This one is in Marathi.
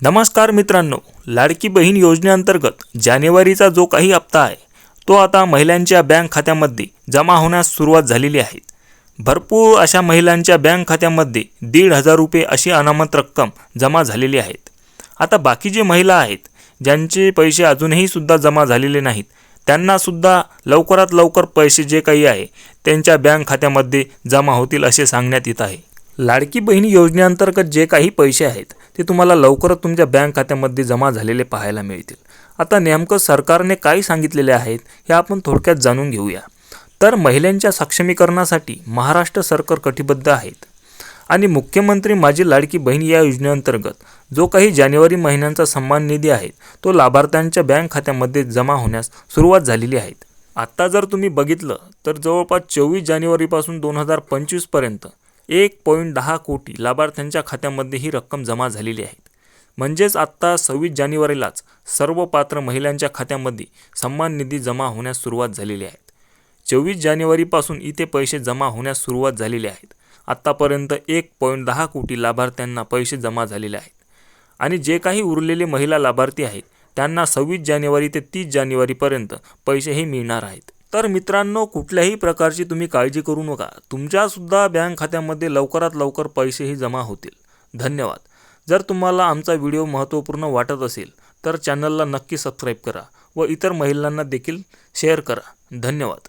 नमस्कार मित्रांनो, लाडकी बहीण योजनेअंतर्गत जानेवारीचा जो काही हप्ता आहे तो आता महिलांच्या बँक खात्यामध्ये जमा होण्यास सुरुवात झालेली आहे। भरपूर अशा महिलांच्या बँक खात्यामध्ये 1,500 रुपये अशी अनामत रक्कम जमा झालेली आहेत। आता बाकी जे महिला आहेत ज्यांचे पैसे अजूनही सुद्धा जमा झालेले नाहीत त्यांना सुद्धा लवकरात लवकर पैसे जे काही आहे त्यांच्या बँक खात्यामध्ये जमा होतील असे सांगण्यात येत आहे। लाडकी बहीण योजनेअंतर्गत जे काही पैसे आहेत ते तुम्हाला लवकरच तुमच्या बँक खात्यामध्ये जमा झालेले पाहायला मिळतील। आता नेमकं सरकारने काय सांगितलेले आहेत हे आपण थोडक्यात जाणून घेऊया। तर महिलांच्या सक्षमीकरणासाठी महाराष्ट्र सरकार कटिबद्ध आहेत आणि मुख्यमंत्री माझी लाडकी बहीण या योजनेअंतर्गत जो काही जानेवारी महिन्याचा सन्मान निधी आहे तो लाभार्थ्यांच्या बँक खात्यामध्ये जमा होण्यास सुरुवात झालेली आहे। आता जर तुम्ही बघितलं तर जवळपास 24 जानेवारीपासून 2025 पर्यंत 1.10 कोटी लाभार्थ्यांच्या खात्यामध्ये ही रक्कम जमा झालेली आहे। म्हणजेच आता 26 जानेवारीलाच सर्व पात्र महिलांच्या खात्यामध्ये सन्मान निधी जमा होण्यास सुरुवात झालेली आहे। 24 जानेवारीपासून इथे पैसे जमा होण्यास सुरुवात झालेली आहेत। आतापर्यंत 1.10 कोटी लाभार्थ्यांना पैसे जमा झालेले आहेत आणि जे काही उरलेले महिला लाभार्थी आहेत त्यांना 26 जानेवारी ते 30 जानेवारीपर्यंत पैसेही मिळणार आहेत। तर मित्रांनो, कुठल्याही प्रकारची तुम्ही काळजी करू नका, तुमच्यासुद्धा बँक खात्यामध्ये लवकरात लवकर पैसेही जमा होतील। धन्यवाद। जर तुम्हाला आमचा व्हिडिओ महत्त्वपूर्ण वाटत असेल तर चॅनलला नक्की सबस्क्राईब करा व इतर महिलांना देखील शेअर करा। धन्यवाद।